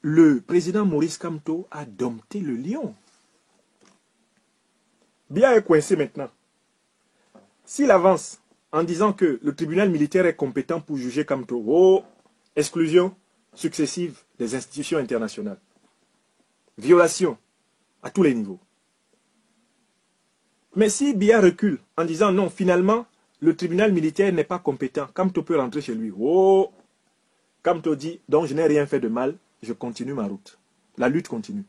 le président Maurice Kamto a dompté le lion. Biya est coincé maintenant. S'il avance en disant que le tribunal militaire est compétent pour juger Kamto, oh, exclusion successive des institutions internationales, violation à tous les niveaux. Mais si Biya recule en disant non, finalement, le tribunal militaire n'est pas compétent, Kamto peut rentrer chez lui. Oh, Kamto dit, donc je n'ai rien fait de mal, je continue ma route. La lutte continue.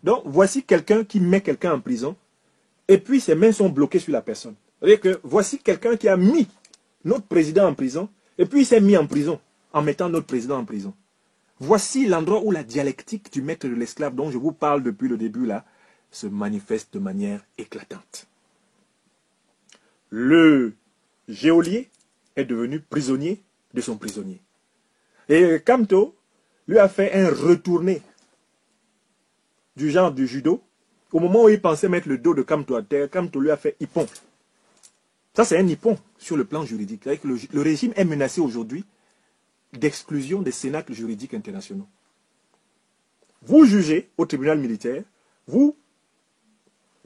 Donc, voici quelqu'un qui met quelqu'un en prison, et puis ses mains sont bloquées sur la personne. C'est-à-dire que voici quelqu'un qui a mis notre président en prison, et puis il s'est mis en prison, en mettant notre président en prison. Voici l'endroit où la dialectique du maître et de l'esclave, dont je vous parle depuis le début là, se manifeste de manière éclatante. Le geôlier est devenu prisonnier de son prisonnier. Et Kamto lui a fait un retourné du genre du judo. Au moment où il pensait mettre le dos de Kamto à terre, Kamto lui a fait hippon. Ça, c'est un hippon sur le plan juridique. Le régime est menacé aujourd'hui d'exclusion des cénacles juridiques internationaux. Vous jugez au tribunal militaire, vous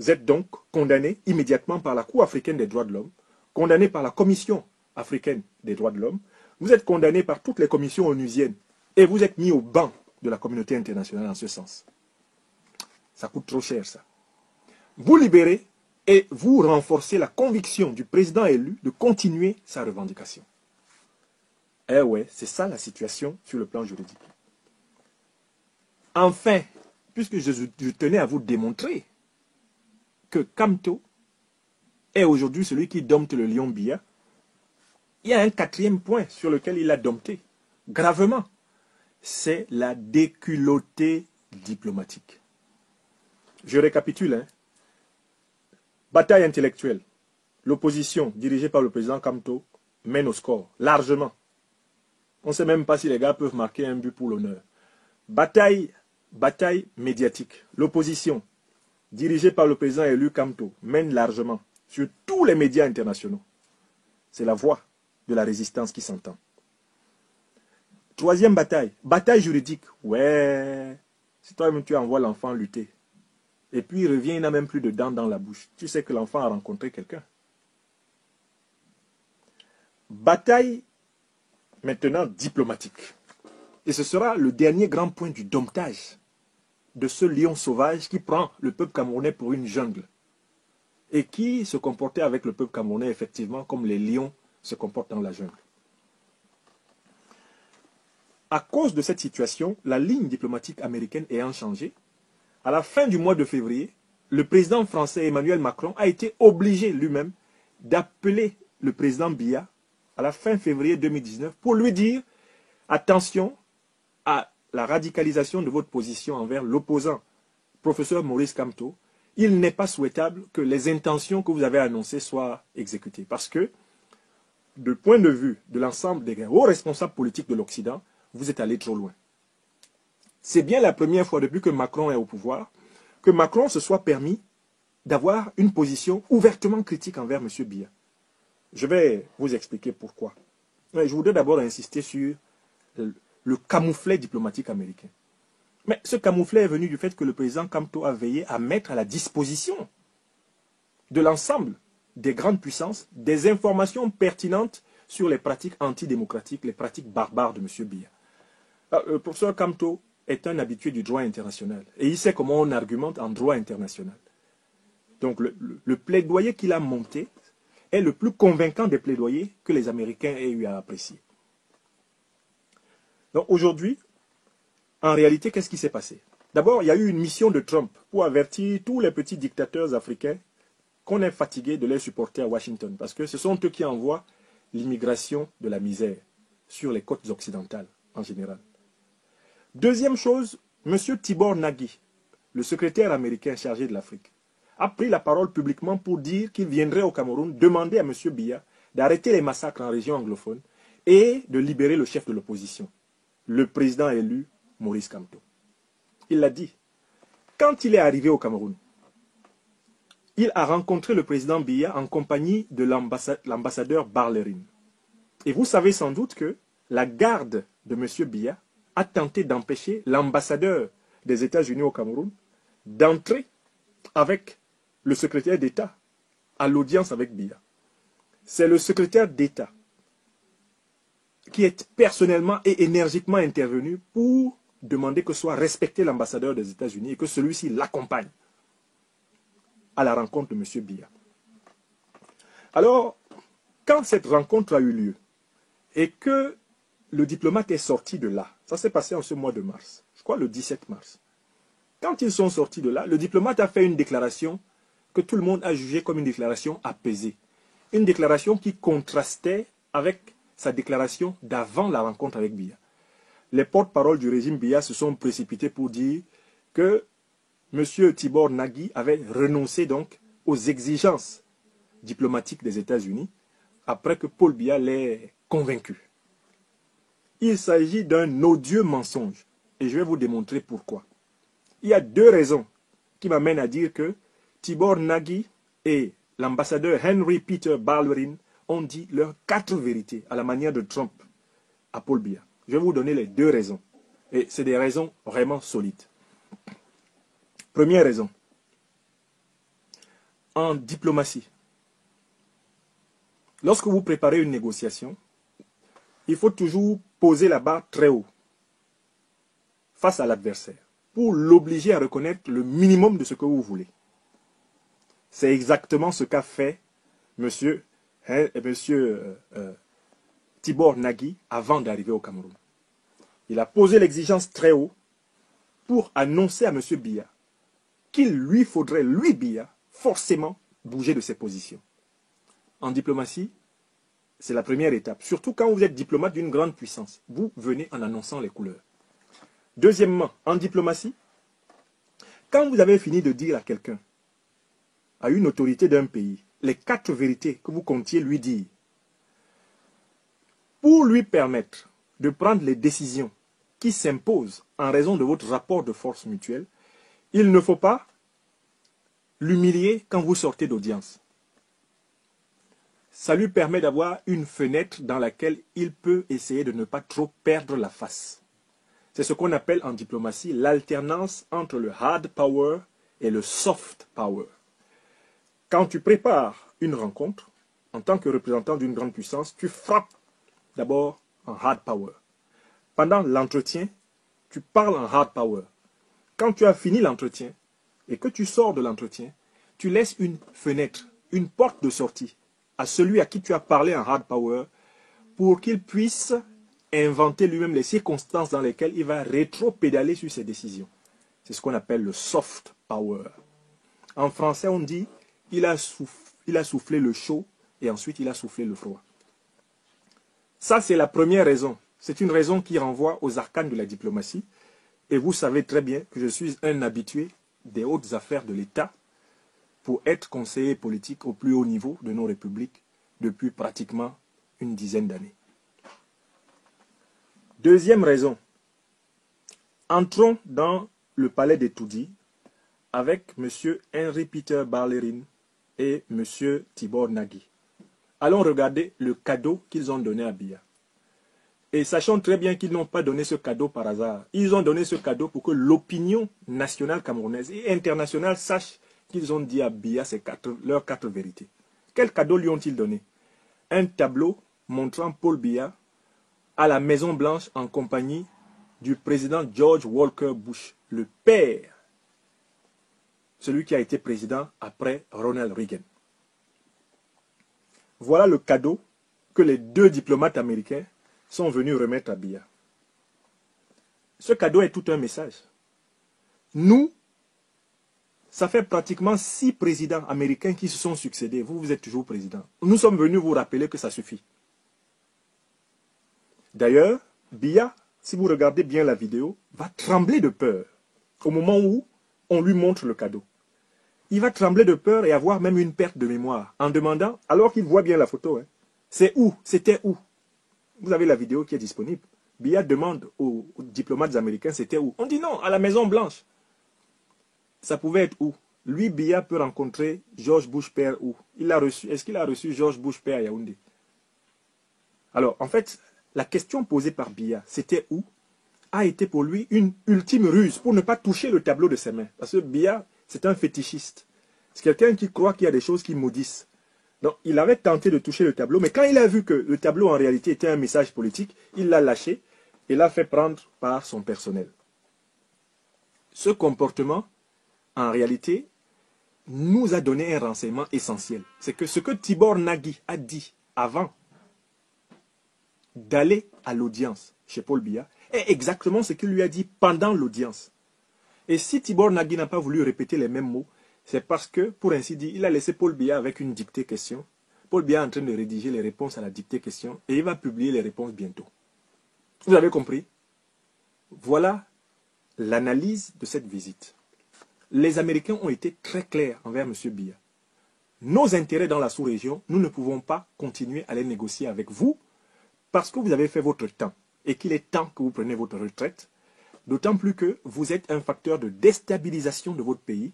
êtes donc condamné immédiatement par la Cour africaine des droits de l'homme, condamné par la Commission africaine des droits de l'homme, vous êtes condamné par toutes les commissions onusiennes et vous êtes mis au banc de la communauté internationale en ce sens. Ça coûte trop cher, ça. Vous libérez et vous renforcez la conviction du président élu de continuer sa revendication. Eh ouais, c'est ça la situation sur le plan juridique. Enfin, puisque je tenais à vous démontrer que Kamto est aujourd'hui celui qui dompte le lion Biya, il y a un quatrième point sur lequel il a dompté, gravement. C'est la déculottée diplomatique. Je récapitule. Hein. Bataille intellectuelle. L'opposition, dirigée par le président Kamto, mène au score, largement. On ne sait même pas si les gars peuvent marquer un but pour l'honneur. Bataille médiatique. L'opposition, dirigée par le président élu Kamto, mène largement sur tous les médias internationaux. C'est la voix de la résistance qui s'entend. Troisième bataille, bataille juridique. Ouais, si toi-même tu envoies l'enfant lutter, et puis il revient, il n'a même plus de dents dans la bouche, tu sais que l'enfant a rencontré quelqu'un. Bataille maintenant diplomatique. Et ce sera le dernier grand point du domptage de ce lion sauvage qui prend le peuple camerounais pour une jungle et qui se comportait avec le peuple camerounais effectivement comme les lions se comportent dans la jungle. À cause de cette situation, la ligne diplomatique américaine ayant changé, à la fin du mois de février, le président français Emmanuel Macron a été obligé lui-même d'appeler le président Biya à la fin février 2019 pour lui dire attention à la radicalisation de votre position envers l'opposant, professeur Maurice Kamto. Il n'est pas souhaitable que les intentions que vous avez annoncées soient exécutées. Parce que, du point de vue de l'ensemble des hauts responsables politiques de l'Occident, vous êtes allé trop loin. C'est bien la première fois depuis que Macron est au pouvoir que Macron se soit permis d'avoir une position ouvertement critique envers M. Biya. Je vais vous expliquer pourquoi. Mais je voudrais d'abord insister sur le camouflet diplomatique américain. Mais ce camouflet est venu du fait que le président Kamto a veillé à mettre à la disposition de l'ensemble des grandes puissances des informations pertinentes sur les pratiques antidémocratiques, les pratiques barbares de M. Biya. Le professeur Kamto est un habitué du droit international et il sait comment on argumente en droit international. Donc le plaidoyer qu'il a monté est le plus convaincant des plaidoyers que les Américains aient eu à apprécier. Donc aujourd'hui, en réalité, qu'est-ce qui s'est passé? D'abord, il y a eu une mission de Trump pour avertir tous les petits dictateurs africains qu'on est fatigué de les supporter à Washington, parce que ce sont eux qui envoient l'immigration de la misère sur les côtes occidentales en général. Deuxième chose, M. Tibor Nagy, le secrétaire américain chargé de l'Afrique, a pris la parole publiquement pour dire qu'il viendrait au Cameroun demander à M. Biya d'arrêter les massacres en région anglophone et de libérer le chef de l'opposition, le président élu Maurice Kamto. Il l'a dit. Quand il est arrivé au Cameroun, il a rencontré le président Biya en compagnie de l'ambassadeur Barlerin. Et vous savez sans doute que la garde de M. Biya a tenté d'empêcher l'ambassadeur des États-Unis au Cameroun d'entrer avec le secrétaire d'État à l'audience avec Biya. C'est le secrétaire d'État qui est personnellement et énergiquement intervenu pour demander que soit respecté l'ambassadeur des États-Unis et que celui-ci l'accompagne à la rencontre de M. Biya. Alors, quand cette rencontre a eu lieu et que le diplomate est sorti de là, ça s'est passé en ce mois de mars, je crois le 17 mars. Quand ils sont sortis de là, le diplomate a fait une déclaration que tout le monde a jugée comme une déclaration apaisée. Une déclaration qui contrastait avec sa déclaration d'avant la rencontre avec Biya. Les porte-paroles du régime Biya se sont précipités pour dire que M. Tibor Nagy avait renoncé donc aux exigences diplomatiques des États-Unis après que Paul Biya l'ait convaincu. Il s'agit d'un odieux mensonge et je vais vous démontrer pourquoi. Il y a deux raisons qui m'amènent à dire que Tibor Nagy et l'ambassadeur Henry Peter Ballerin ont dit leurs 4 vérités à la manière de Trump à Paul Biya. Je vais vous donner les 2 raisons. Et c'est des raisons vraiment solides. Première raison. En diplomatie, lorsque vous préparez une négociation, il faut toujours poser la barre très haut face à l'adversaire pour l'obliger à reconnaître le minimum de ce que vous voulez. C'est exactement ce qu'a fait monsieur Tibor Nagy avant d'arriver au Cameroun. Il a posé l'exigence très haut pour annoncer à M. Biya qu'il lui faudrait, lui Biya, forcément bouger de ses positions. En diplomatie, c'est la première étape. Surtout quand vous êtes diplomate d'une grande puissance. Vous venez en annonçant les couleurs. Deuxièmement, en diplomatie, quand vous avez fini de dire à quelqu'un, à une autorité d'un pays, les 4 vérités que vous comptiez lui dire, pour lui permettre de prendre les décisions qui s'imposent en raison de votre rapport de force mutuelle, il ne faut pas l'humilier quand vous sortez d'audience. Ça lui permet d'avoir une fenêtre dans laquelle il peut essayer de ne pas trop perdre la face. C'est ce qu'on appelle en diplomatie l'alternance entre le hard power et le soft power. Quand tu prépares une rencontre, en tant que représentant d'une grande puissance, tu frappes d'abord en hard power. Pendant l'entretien, tu parles en hard power. Quand tu as fini l'entretien et que tu sors de l'entretien, tu laisses une fenêtre, une porte de sortie à celui à qui tu as parlé en hard power pour qu'il puisse inventer lui-même les circonstances dans lesquelles il va rétro-pédaler sur ses décisions. C'est ce qu'on appelle le soft power. En français, on dit il a soufflé le chaud et ensuite il a soufflé le froid. Ça, c'est la première raison. C'est une raison qui renvoie aux arcanes de la diplomatie. Et vous savez très bien que je suis un habitué des hautes affaires de l'État pour être conseiller politique au plus haut niveau de nos républiques depuis pratiquement une dizaine d'années. Deuxième raison. Entrons dans le palais des Toudi avec M. Henry Peter Ballerin et M. Tibor Nagy. Allons regarder le cadeau qu'ils ont donné à Biya. Et sachons très bien qu'ils n'ont pas donné ce cadeau par hasard. Ils ont donné ce cadeau pour que l'opinion nationale camerounaise et internationale sache qu'ils ont dit à Biya leurs 4 vérités. Quel cadeau lui ont-ils donné? Un tableau montrant Paul Biya à la Maison Blanche en compagnie du président George Walker Bush, le père, celui qui a été président après Ronald Reagan. Voilà le cadeau que les 2 diplomates américains sont venus remettre à Biya. Ce cadeau est tout un message. Nous, ça fait pratiquement 6 présidents américains qui se sont succédés. Vous êtes toujours président. Nous sommes venus vous rappeler que ça suffit. D'ailleurs, Biya, si vous regardez bien la vidéo, va trembler de peur au moment où on lui montre le cadeau. Il va trembler de peur et avoir même une perte de mémoire en demandant, alors qu'il voit bien la photo, c'est où? C'était où? Vous avez la vidéo qui est disponible. Biya demande aux diplomates américains, c'était où? On dit non, à la Maison Blanche. Ça pouvait être où? Lui, Biya peut rencontrer George Bush père où? Est-ce qu'il a reçu George Bush père à Yaoundé? Alors, en fait, la question posée par Biya, c'était où? a été pour lui une ultime ruse pour ne pas toucher le tableau de ses mains. Parce que Biya, c'est un fétichiste. C'est quelqu'un qui croit qu'il y a des choses qui maudissent. Donc, il avait tenté de toucher le tableau, mais quand il a vu que le tableau, en réalité, était un message politique, il l'a lâché et l'a fait prendre par son personnel. Ce comportement, en réalité, nous a donné un renseignement essentiel. C'est que ce que Tibor Nagui a dit avant d'aller à l'audience chez Paul Biya est exactement ce qu'il lui a dit pendant l'audience. Et si Tibor Nagui n'a pas voulu répéter les mêmes mots, c'est parce que, pour ainsi dire, il a laissé Paul Biya avec une dictée question. Paul Biya est en train de rédiger les réponses à la dictée question et il va publier les réponses bientôt. Vous avez compris? Voilà l'analyse de cette visite. Les Américains ont été très clairs envers M. Biya. Nos intérêts dans la sous-région, nous ne pouvons pas continuer à les négocier avec vous parce que vous avez fait votre temps et qu'il est temps que vous preniez votre retraite, d'autant plus que vous êtes un facteur de déstabilisation de votre pays,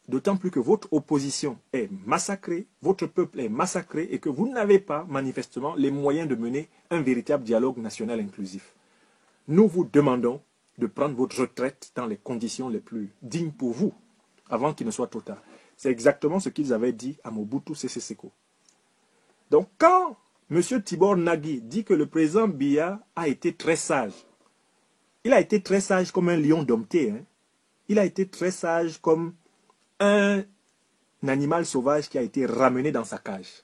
d'autant plus que votre opposition est massacrée, votre peuple est massacré et que vous n'avez pas manifestement les moyens de mener un véritable dialogue national inclusif. Nous vous demandons de prendre votre retraite dans les conditions les plus dignes pour vous, avant qu'il ne soit trop tard. C'est exactement ce qu'ils avaient dit à Mobutu Sese Seko. Donc quand M. Tibor Nagui dit que le président Biya a été très sage, il a été très sage comme un lion dompté. Hein. Il a été très sage comme un animal sauvage qui a été ramené dans sa cage.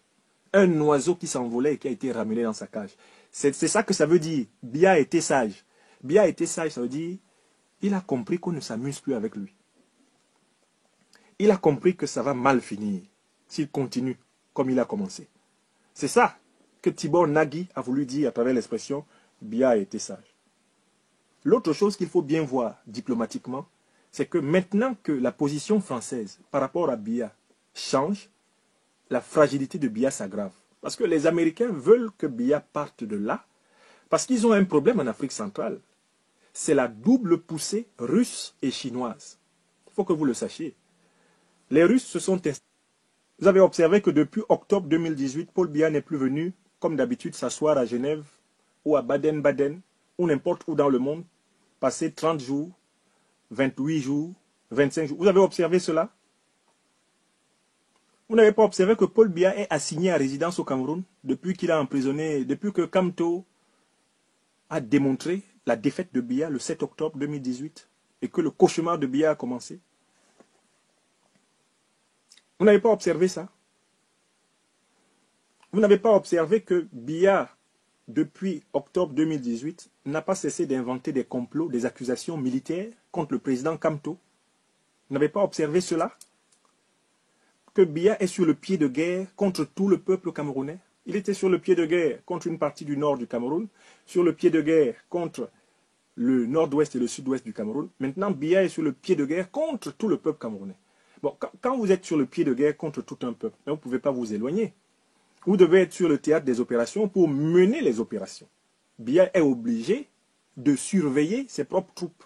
Un oiseau qui s'envolait et qui a été ramené dans sa cage. C'est ça que ça veut dire. Biya a été sage. Biya a été sage, ça veut dire il a compris qu'on ne s'amuse plus avec lui. Il a compris que ça va mal finir s'il continue comme il a commencé. C'est ça que Tibor Nagui a voulu dire à travers l'expression Biya a été sage. L'autre chose qu'il faut bien voir diplomatiquement, c'est que maintenant que la position française par rapport à Biya change, la fragilité de Biya s'aggrave. Parce que les Américains veulent que Biya parte de là, parce qu'ils ont un problème en Afrique centrale. C'est la double poussée russe et chinoise. Il faut que vous le sachiez. Les Russes se sont installés. Vous avez observé que depuis octobre 2018, Paul Biya n'est plus venu, comme d'habitude, s'asseoir à Genève ou à Baden-Baden, ou n'importe où dans le monde, passer 30 jours, 28 jours, 25 jours. Vous avez observé cela? Vous n'avez pas observé que Paul Biya est assigné à résidence au Cameroun depuis qu'il a emprisonné, depuis que Kamto a démontré la défaite de Biya le 7 octobre 2018 et que le cauchemar de Biya a commencé? Vous n'avez pas observé ça? Vous n'avez pas observé que Biya, depuis octobre 2018, n'a pas cessé d'inventer des complots, des accusations militaires contre le président Kamto? Vous n'avez pas observé cela? Que Biya est sur le pied de guerre contre tout le peuple camerounais? Il était sur le pied de guerre contre une partie du nord du Cameroun, sur le pied de guerre contre le nord-ouest et le sud-ouest du Cameroun. Maintenant, Biya est sur le pied de guerre contre tout le peuple camerounais. Bon, quand vous êtes sur le pied de guerre contre tout un peuple, vous ne pouvez pas vous éloigner. Vous devez être sur le théâtre des opérations pour mener les opérations. Biya est obligé de surveiller ses propres troupes.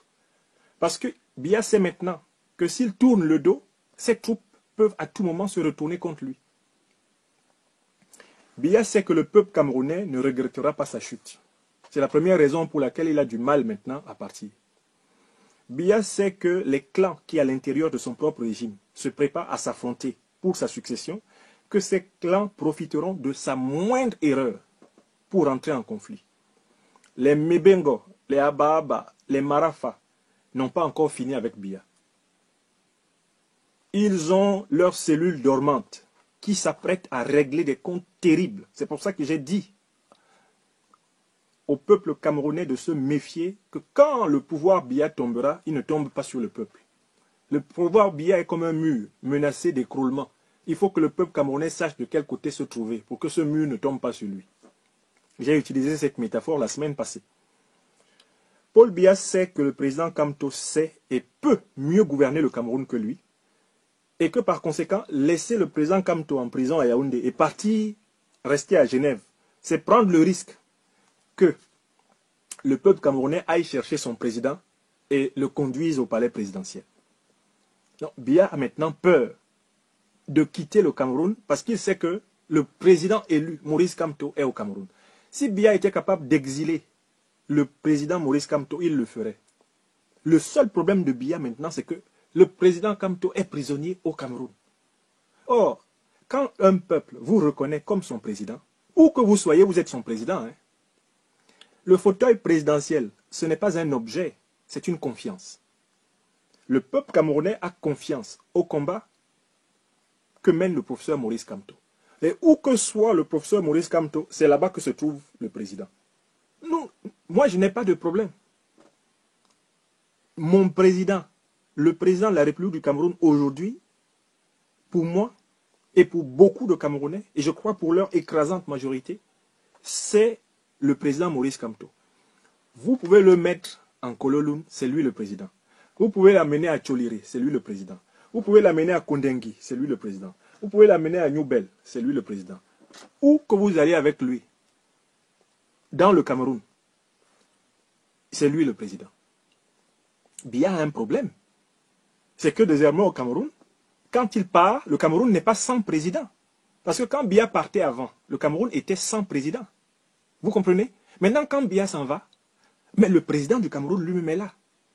Parce que Biya sait maintenant que s'il tourne le dos, ses troupes peuvent à tout moment se retourner contre lui. Biya sait que le peuple camerounais ne regrettera pas sa chute. C'est la première raison pour laquelle il a du mal maintenant à partir. Biya sait que les clans qui, à l'intérieur de son propre régime, se préparent à s'affronter pour sa succession, que ces clans profiteront de sa moindre erreur pour entrer en conflit. Les Mebengo, les Ababa, les Marafa n'ont pas encore fini avec Biya. Ils ont leurs cellules dormantes qui s'apprêtent à régler des comptes terribles. C'est pour ça que j'ai dit au peuple camerounais de se méfier que quand le pouvoir Biya tombera, il ne tombe pas sur le peuple. Le pouvoir Biya est comme un mur menacé d'écroulement. Il faut que le peuple camerounais sache de quel côté se trouver pour que ce mur ne tombe pas sur lui. J'ai utilisé cette métaphore la semaine passée. Paul Biya sait que le président Kamto sait et peut mieux gouverner le Cameroun que lui, et que par conséquent, laisser le président Kamto en prison à Yaoundé et partir rester à Genève, c'est prendre le risque que le peuple camerounais aille chercher son président et le conduise au palais présidentiel. Donc, Biya a maintenant peur de quitter le Cameroun parce qu'il sait que le président élu, Maurice Kamto, est au Cameroun. Si Biya était capable d'exiler le président Maurice Kamto, il le ferait. Le seul problème de Biya maintenant, c'est que le président Kamto est prisonnier au Cameroun. Or, quand un peuple vous reconnaît comme son président, où que vous soyez, vous êtes son président. Hein. Le fauteuil présidentiel, ce n'est pas un objet, c'est une confiance. Le peuple camerounais a confiance au combat que mène le professeur Maurice Kamto. Et où que soit le professeur Maurice Kamto, c'est là-bas que se trouve le président. Non, moi je n'ai pas de problème. Mon président, le président de la République du Cameroun aujourd'hui, pour moi et pour beaucoup de Camerounais, et je crois pour leur écrasante majorité, c'est le président Maurice Kamto. Vous pouvez le mettre en Kololoun, c'est lui le président. Vous pouvez l'amener à Tcholiri, c'est lui le président. Vous pouvez l'amener à Kondengui, c'est lui le président. Vous pouvez l'amener à Newbel, c'est lui le président. Où que vous allez avec lui, dans le Cameroun, c'est lui le président. Biya a un problème. C'est que désormais au Cameroun, quand il part, le Cameroun n'est pas sans président. Parce que quand Biya partait avant, le Cameroun était sans président. Vous comprenez? Maintenant, quand Biya s'en va, mais le président du Cameroun lui-même est là.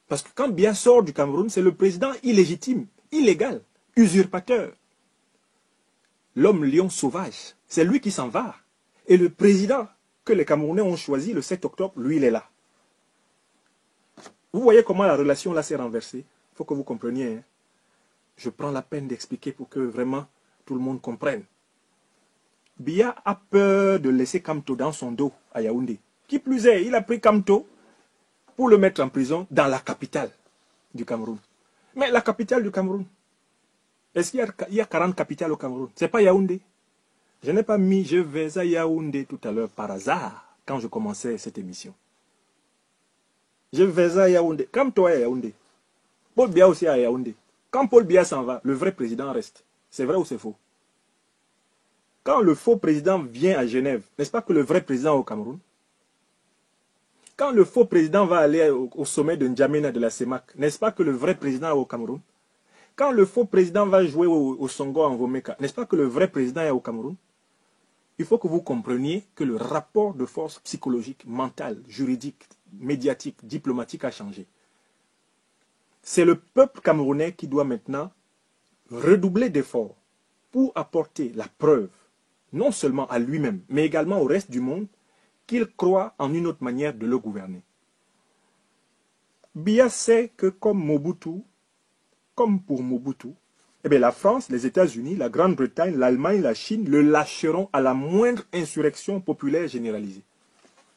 Parce que quand Biya sort du Cameroun, c'est le président illégitime, illégal, usurpateur. L'homme lion sauvage, c'est lui qui s'en va. Et le président que les Camerounais ont choisi le 7 octobre, lui, il est là. Vous voyez comment la relation là s'est renversée. Il faut que vous compreniez. Hein. Je prends la peine d'expliquer pour que vraiment tout le monde comprenne. Biya a peur de laisser Kamto dans son dos à Yaoundé. Qui plus est, il a pris Kamto pour le mettre en prison dans la capitale du Cameroun. Mais la capitale du Cameroun, est-ce qu'il y a 40 capitales au Cameroun? Ce n'est pas Yaoundé. Je n'ai pas mis je vais à Yaoundé tout à l'heure par hasard quand je commençais cette émission. Je vais à Yaoundé. Kamto est à Yaoundé. Paul Biya aussi à Yaoundé. Quand Paul Biya s'en va, le vrai président reste. C'est vrai ou c'est faux? Quand le faux président vient à Genève, n'est-ce pas que le vrai président est au Cameroun? Quand le faux président va aller au sommet de N'Djamena de la CEMAC, n'est-ce pas que le vrai président est au Cameroun? Quand le faux président va jouer au Songo en Vomeka, n'est-ce pas que le vrai président est au Cameroun? Il faut que vous compreniez que le rapport de force psychologique, mentale, juridique, médiatique, diplomatique a changé. C'est le peuple camerounais qui doit maintenant redoubler d'efforts pour apporter la preuve, non seulement à lui-même, mais également au reste du monde, qu'il croit en une autre manière de le gouverner. Biya sait que comme pour Mobutu, eh bien, la France, les États-Unis, la Grande-Bretagne, l'Allemagne, la Chine le lâcheront à la moindre insurrection populaire généralisée.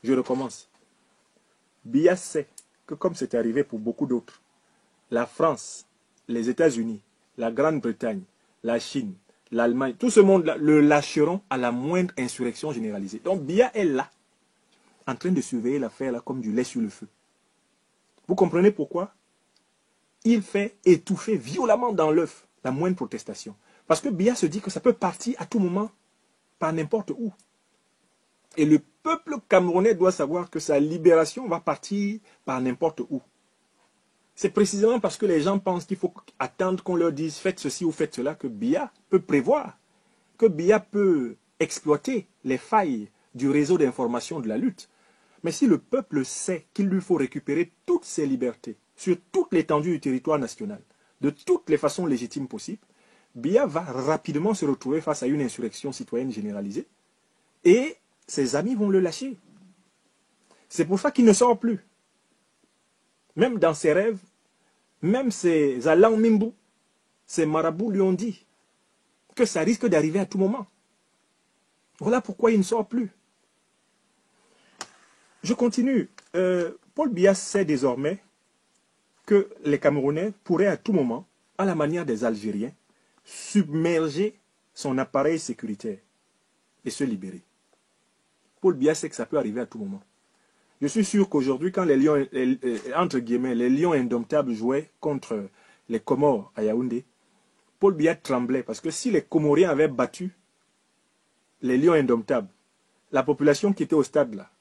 Je recommence. Biya sait que comme c'est arrivé pour beaucoup d'autres, la France, les États-Unis, la Grande-Bretagne, la Chine, l'Allemagne, tout ce monde-là le lâcheront à la moindre insurrection généralisée. Donc Biya est là, en train de surveiller l'affaire là comme du lait sur le feu. Vous comprenez pourquoi? Il fait étouffer violemment dans l'œuf la moindre protestation. Parce que Biya se dit que ça peut partir à tout moment, par n'importe où. Et le peuple camerounais doit savoir que sa libération va partir par n'importe où. C'est précisément parce que les gens pensent qu'il faut attendre qu'on leur dise faites ceci ou faites cela que Biya peut prévoir, que Biya peut exploiter les failles du réseau d'information de la lutte. Mais si le peuple sait qu'il lui faut récupérer toutes ses libertés sur toute l'étendue du territoire national, de toutes les façons légitimes possibles, Biya va rapidement se retrouver face à une insurrection citoyenne généralisée et ses amis vont le lâcher. C'est pour ça qu'il ne sort plus. Même dans ses rêves, même ses Alan Mimbu, ses marabouts lui ont dit que ça risque d'arriver à tout moment. Voilà pourquoi il ne sort plus. Je continue. Paul Biya sait désormais que les Camerounais pourraient à tout moment, à la manière des Algériens, submerger son appareil sécuritaire et se libérer. Paul Biya sait que ça peut arriver à tout moment. Je suis sûr qu'aujourd'hui, quand les lions, entre guillemets, les lions indomptables jouaient contre les Comores à Yaoundé, Paul Biya tremblait parce que si les Comoriens avaient battu les lions indomptables, la population qui était au stade là,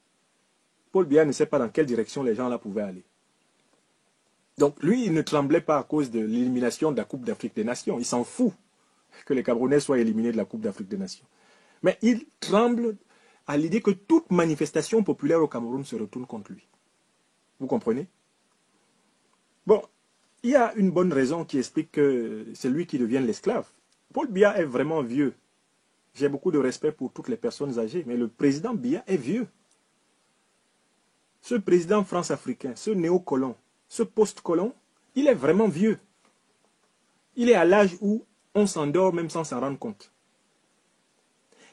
Paul Biya ne sait pas dans quelle direction les gens là pouvaient aller. Donc lui, il ne tremblait pas à cause de l'élimination de la Coupe d'Afrique des Nations. Il s'en fout que les Camerounais soient éliminés de la Coupe d'Afrique des Nations. Mais il tremble à l'idée que toute manifestation populaire au Cameroun se retourne contre lui. Vous comprenez? Bon, il y a une bonne raison qui explique que c'est lui qui devienne l'esclave. Paul Biya est vraiment vieux. J'ai beaucoup de respect pour toutes les personnes âgées, mais le président Biya est vieux. Ce président france-africain, ce néocolon, ce post-colon, il est vraiment vieux. Il est à l'âge où on s'endort même sans s'en rendre compte.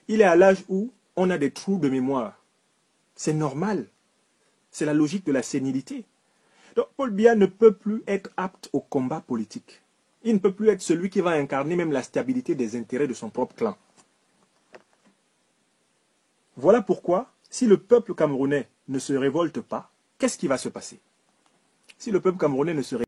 Il est à l'âge où on a des trous de mémoire. C'est normal. C'est la logique de la sénilité. Donc Paul Biya ne peut plus être apte au combat politique. Il ne peut plus être celui qui va incarner même la stabilité des intérêts de son propre clan. Voilà pourquoi, si le peuple camerounais ne se révolte pas, qu'est-ce qui va se passer? Si le peuple camerounais ne se révolte